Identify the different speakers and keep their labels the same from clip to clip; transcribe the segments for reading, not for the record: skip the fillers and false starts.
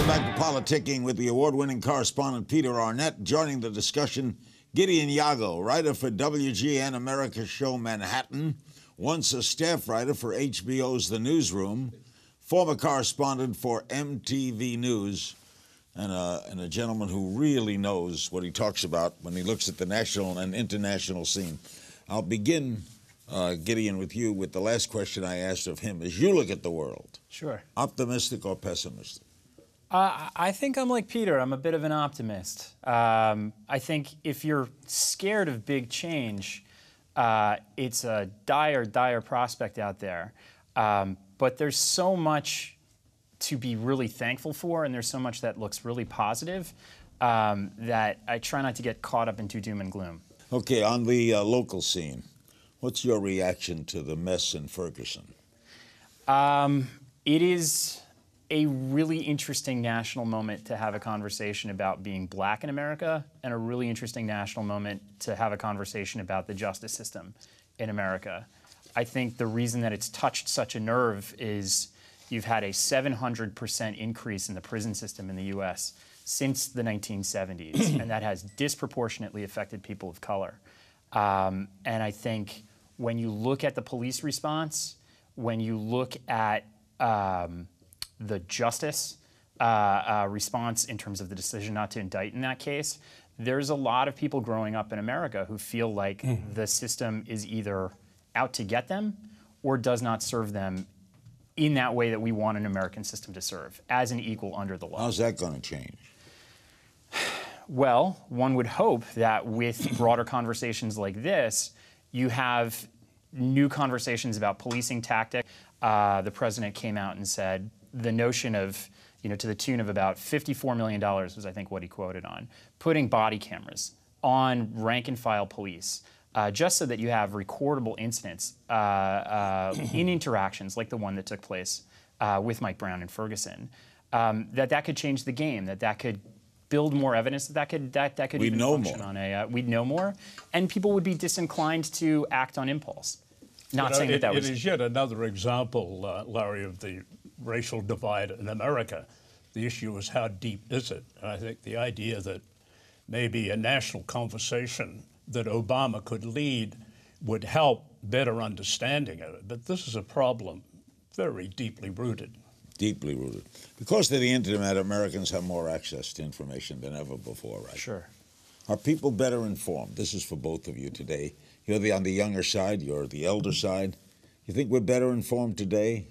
Speaker 1: back to Politicking with the award-winning correspondent Peter Arnett. Joining the discussion, Gideon Yago, writer for WGN America's show Manhattan, once a staff writer for HBO's The Newsroom, former correspondent for MTV News, and a gentleman who really knows what he talks about when he looks at the national and international scene. I'll begin, Gideon, with you with the last question I asked of him. As you look at the world,
Speaker 2: sure, optimistic
Speaker 1: or pessimistic?
Speaker 2: I think I'm like Peter. I'm a bit of an optimist. I think if you're scared of big change, it's a dire prospect out there. But there's so much to be really thankful for, and there's so much that looks really positive that I try not to get caught up into doom and gloom.
Speaker 1: Okay, on the local scene, what's your reaction to the mess in Ferguson?
Speaker 2: It is a really interesting national moment to have a conversation about being black in America, and a really interesting national moment to have a conversation about the justice system in America. I think the reason that it's touched such a nerve is you've had a 700% increase in the prison system in the U.S. since the 1970s, and that has disproportionately affected people of color. And I think when you look at the police response, when you look at the justice response in terms of the decision not to indict in that case, there's a lot of people growing up in America who feel like the system is either out to get them or does not serve them in that way that we want an American system to serve, as an equal under the law.
Speaker 1: How's that going to change?
Speaker 2: Well, one would hope that with broader conversations like this, you have new conversations about policing tactics. The president came out and said the notion of, to the tune of about $54 million was, I think, what he quoted on, putting body cameras on rank-and-file police, just so that you have recordable incidents in interactions like the one that took place with Mike Brown in Ferguson, that could change the game, that could build more evidence, that could even function on a, we'd know more, and people would be disinclined to act on impulse. Not saying that was...
Speaker 3: It is yet another example, Larry, of the racial divide in America. The issue is how deep is it? And I think the idea that maybe a national conversation that Obama could lead would help better understanding of it. But this is a problem very deeply rooted.
Speaker 1: Deeply rooted. Because of the internet, Americans have more access to information than ever before, right?
Speaker 2: Sure.
Speaker 1: Are people better informed? This is for both of you today. You're on the younger side, you're the elder side. You think we're better informed today?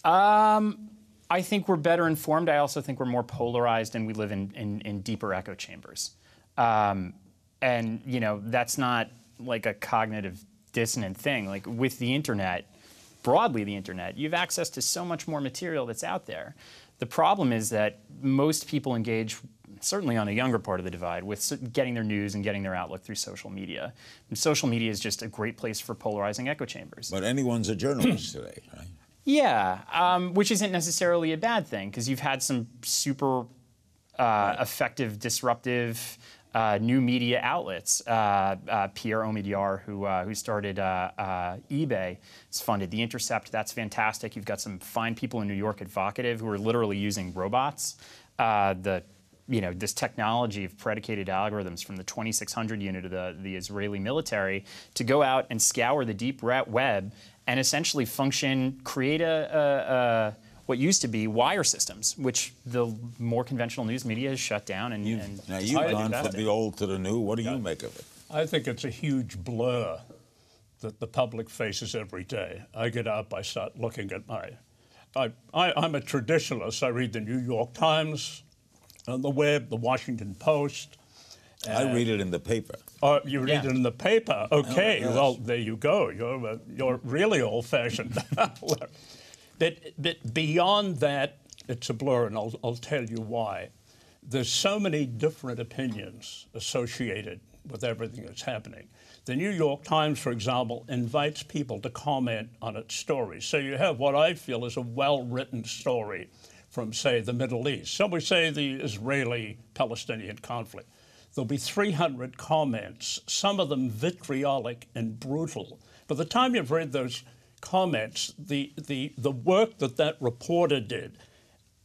Speaker 2: I think we're better informed. I also think we're more polarized, and we live in deeper echo chambers. And, that's not like a cognitive dissonant thing. Like with the internet, broadly the internet, you have access to so much more material that's out there. The problem is that most people engage, certainly on a younger part of the divide, with getting their news and getting their outlook through social media. And social media is just a great place for polarizing echo chambers.
Speaker 1: But anyone's a journalist today, right?
Speaker 2: Yeah, which isn't necessarily a bad thing, because you've had some super effective, disruptive new media outlets. Pierre Omidyar, who started eBay, has funded The Intercept. That's fantastic. You've got some fine people in New York at Vocative who are literally using robots. This technology of predicated algorithms from the 2600 unit of the Israeli military to go out and scour the deep web and essentially create what used to be wire systems, which the more conventional news media has shut down.
Speaker 1: Now you've gone from the old to the new. What do you make of it?
Speaker 3: I think it's a huge blur that the public faces every day. I get up, I start looking at I'm a traditionalist. I read the New York Times, on the web, the Washington Post.
Speaker 1: I read it in the paper.
Speaker 3: Oh, you read it in the paper? Okay, yes. Well, there you go. You're really old-fashioned. But beyond that, it's a blur, and I'll tell you why. There's so many different opinions associated with everything that's happening. The New York Times, for example, invites people to comment on its stories. So you have what I feel is a well-written story from, say, the Middle East. Some would say the Israeli-Palestinian conflict. There'll be 300 comments, some of them vitriolic and brutal. By the time you've read those comments, the work that reporter did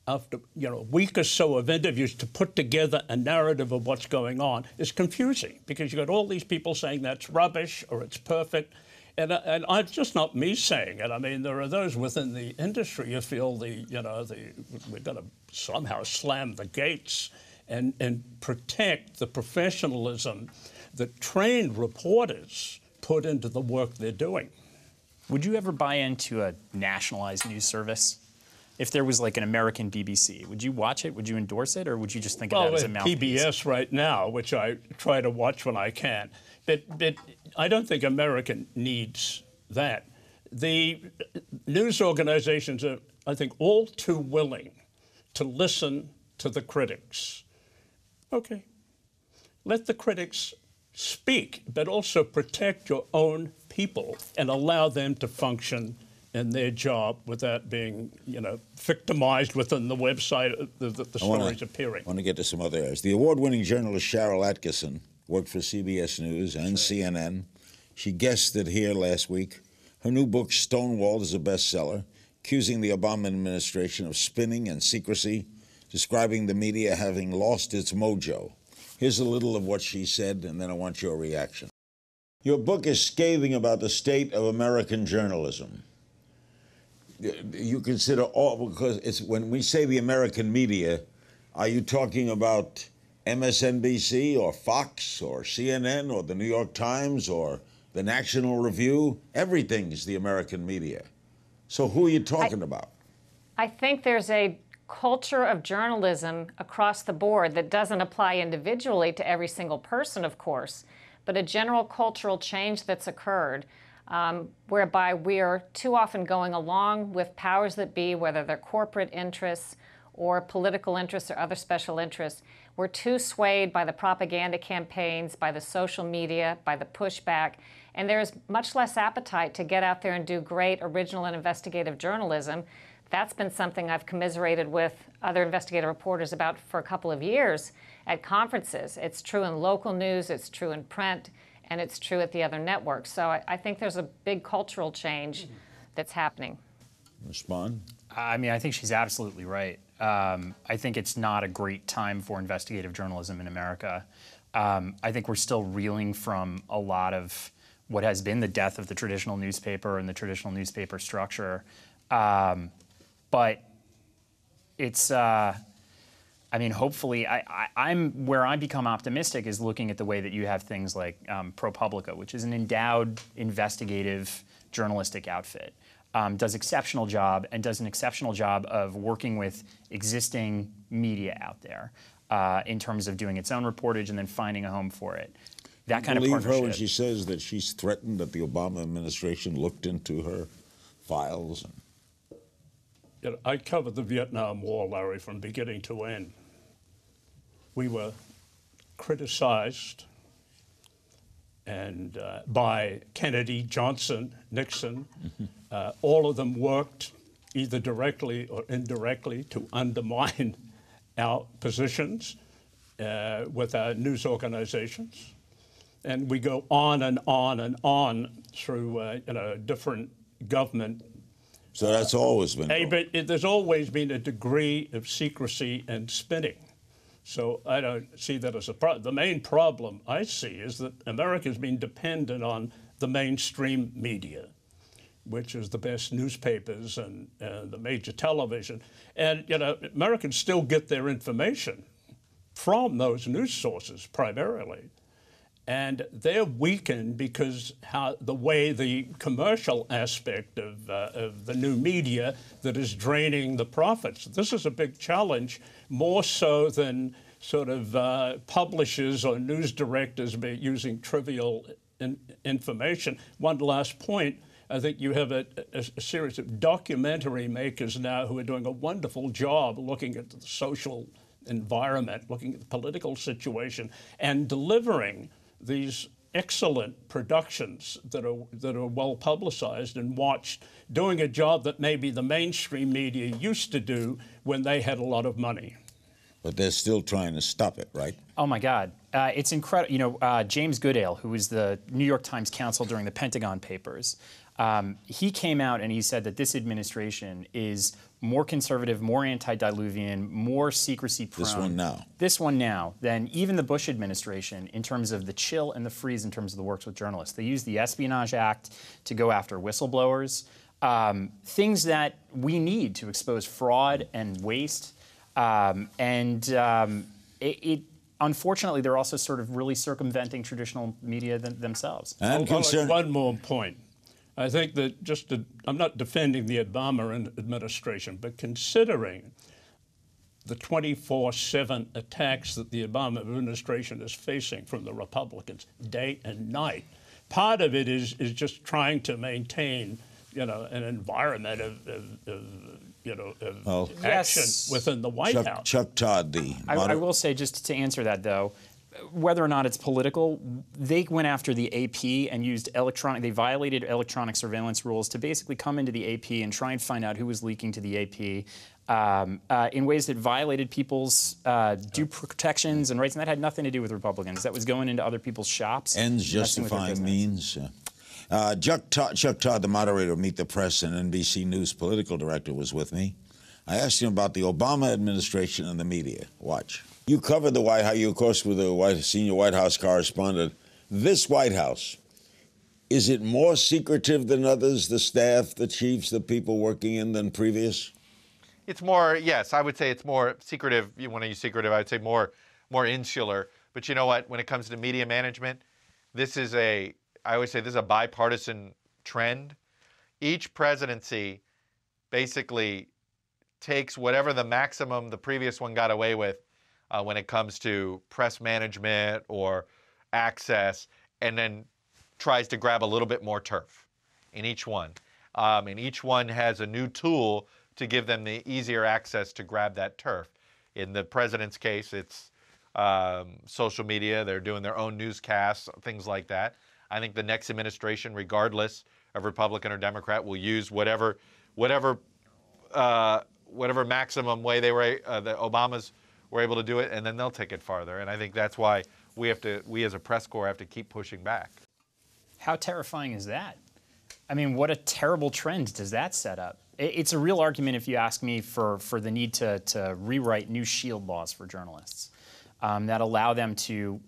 Speaker 3: after a week or so of interviews to put together a narrative of what's going on is confusing, because you've got all these people saying that's rubbish or it's perfect. And it's just not me saying it. I mean, there are those within the industry who feel we've got to somehow slam the gates and protect the professionalism that trained reporters put into the work they're doing.
Speaker 2: Would you ever buy into a nationalized news service? If there was like an American BBC, would you watch it? Would you endorse it? Or would you just think of that as a mouthpiece?
Speaker 3: PBS right now, which I try to watch when I can. But I don't think America needs that. The news organizations are, I think, all too willing to listen to the critics. Okay, let the critics speak, but also protect your own people and allow them to function in their job without being, victimized within the website the stories appearing.
Speaker 1: I want to get to some other areas. The award-winning journalist Sharyl Attkisson worked for CBS News and CNN. She guested here last week. Her new book, Stonewalled, is a bestseller, accusing the Obama administration of spinning and secrecy, describing the media having lost its mojo. Here's a little of what she said, and then I want your reaction. Your book is scathing about the state of American journalism. You consider all, because it's, when we say the American media, are you talking about MSNBC or Fox or CNN or the New York Times or the National Review? Everything's the American media. So who are you talking about?
Speaker 4: I think there's a culture of journalism across the board that doesn't apply individually to every single person, of course, but a general cultural change that's occurred, whereby we are too often going along with powers that be, whether they're corporate interests or political interests or other special interests. We're too swayed by the propaganda campaigns, by the social media, by the pushback, and there's much less appetite to get out there and do great original and investigative journalism. That's been something I've commiserated with other investigative reporters about for a couple of years at conferences. It's true in local news, it's true in print, and it's true at the other networks. So I think there's a big cultural change that's happening.
Speaker 1: Respond?
Speaker 2: I mean, I think she's absolutely right. I think it's not a great time for investigative journalism in America. I think we're still reeling from a lot of what has been the death of the traditional newspaper and the traditional newspaper structure. But it's, I mean, hopefully, I'm where I become optimistic is looking at the way that you have things like ProPublica, which is an endowed investigative journalistic outfit. Does exceptional job and does an exceptional job of working with existing media out there in terms of doing its own reportage and then finding a home for it. That kind of partnership.
Speaker 1: Believe her when she says that she's threatened that the Obama administration looked into her files.
Speaker 3: I covered the Vietnam War, Larry, from beginning to end. We were criticized and by Kennedy, Johnson, Nixon. All of them worked either directly or indirectly to undermine our positions with our news organizations. And we go on and on and on through different government.
Speaker 1: So that's always been.
Speaker 3: But there's always been a degree of secrecy and spinning. So I don't see that as a problem. The main problem I see is that America's been dependent on the mainstream media, which is the best newspapers and the major television. And Americans still get their information from those news sources primarily. And they're weakened because the way the commercial aspect of the new media that is draining the profits. This is a big challenge, more so than sort of publishers or news directors using trivial information. One last point. I think you have a series of documentary makers now who are doing a wonderful job looking at the social environment, looking at the political situation, and delivering these excellent productions that are well publicized and watched, doing a job that maybe the mainstream media used to do when they had a lot of money.
Speaker 1: But they're still trying to stop it, right?
Speaker 2: Oh my God, it's incredible. James Goodale, who was the New York Times counsel during the Pentagon Papers, He came out and he said that this administration is more conservative, more anti-diluvian, more secrecy prone. This one now than even the Bush administration in terms of the chill and the freeze in terms of the works with journalists. They used the Espionage Act to go after whistleblowers, things that we need to expose fraud and waste. Unfortunately, they're also sort of really circumventing traditional media themselves.
Speaker 3: And one more point. I think that I'm not defending the Obama administration, but considering the 24/7 attacks that the Obama administration is facing from the Republicans day and night, part of it is just trying to maintain, an environment of action within the White House.
Speaker 1: Chuck Todd,
Speaker 2: I will say, just to answer that, though, whether or not it's political, they went after the AP and used they violated electronic surveillance rules to basically come into the AP and try and find out who was leaking to the AP in ways that violated people's due protections and rights. And that had nothing to do with Republicans. That was going into other people's shops.
Speaker 1: Ends justifying means. Chuck Todd, the moderator of Meet the Press and NBC News political director, was with me. I asked him about the Obama administration and the media. Watch. You covered the White House. You, of course, were the senior White House correspondent. This White House, is it more secretive than others, the staff, the chiefs, the people working in, than previous?
Speaker 5: It's more, yes, I would say it's more secretive. You want to use secretive, I would say more insular. But you know what? When it comes to media management, I always say this is a bipartisan trend. Each presidency basically takes whatever the maximum the previous one got away with when it comes to press management or access, and then tries to grab a little bit more turf in each one. And each one has a new tool to give them the easier access to grab that turf. In the president's case, it's social media. They're doing their own newscasts, things like that. I think the next administration, regardless of Republican or Democrat, will use whatever maximum way the Obamas were able to do it, and then they'll take it farther. And I think that's why we as a press corps have to keep pushing back.
Speaker 2: How terrifying is that? I mean, what a terrible trend does that set up? It's a real argument, if you ask me, for the need to rewrite new shield laws for journalists that allow them to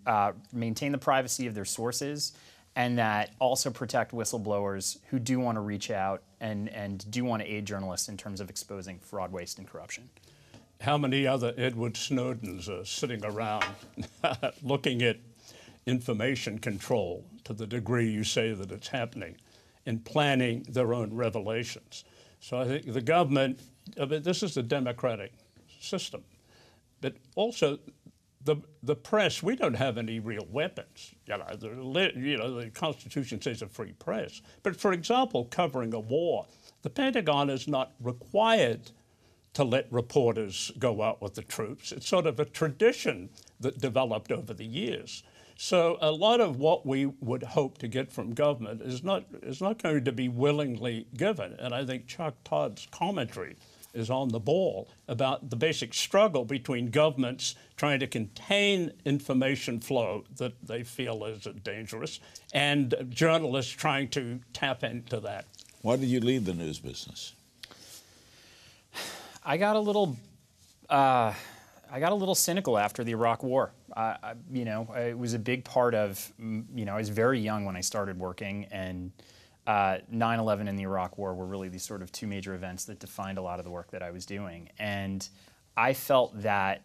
Speaker 2: maintain the privacy of their sources, and that also protect whistleblowers who do want to reach out and do want to aid journalists in terms of exposing fraud, waste, and corruption.
Speaker 3: How many other Edward Snowdens are sitting around looking at information control to the degree you say that it's happening and planning their own revelations? So I think the government, this is the democratic system, but also the press, we don't have any real weapons. The Constitution says a free press. But for example, covering a war, the Pentagon is not required to let reporters go out with the troops. It's sort of a tradition that developed over the years. So a lot of what we would hope to get from government is not going to be willingly given. And I think Chuck Todd's commentary is on the ball about the basic struggle between governments trying to contain information flow that they feel is dangerous and journalists trying to tap into that.
Speaker 1: Why did you leave the news business?
Speaker 2: I got a little cynical after the Iraq War. It was a big part of, I was very young when I started working, and 9/11 and the Iraq War were really these sort of two major events that defined a lot of the work that I was doing. And I felt that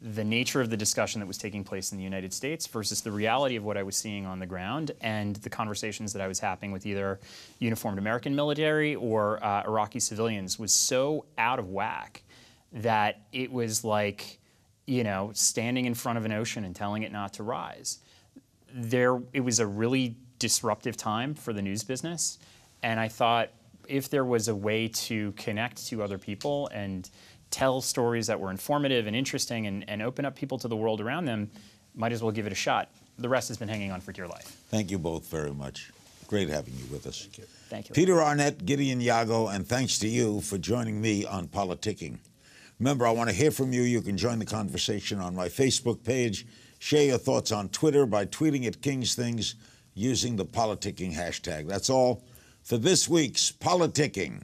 Speaker 2: the nature of the discussion that was taking place in the United States versus the reality of what I was seeing on the ground and the conversations that I was having with either uniformed American military or Iraqi civilians was so out of whack that it was like, standing in front of an ocean and telling it not to rise. It was a really disruptive time for the news business, and I thought if there was a way to connect to other people and tell stories that were informative and interesting and open up people to the world around them, might as well give it a shot. The rest has been hanging on for dear life.
Speaker 1: Thank you both very much. Great having you with us.
Speaker 3: Thank you.
Speaker 2: Thank you.
Speaker 1: Peter Arnett, Gideon Yago, and thanks to you for joining me on PoliticKIng. Remember, I want to hear from you. You can join the conversation on my Facebook page. Share your thoughts on Twitter by tweeting at King's Things using the PoliticKIng hashtag. That's all. for this week's PoliticKIng.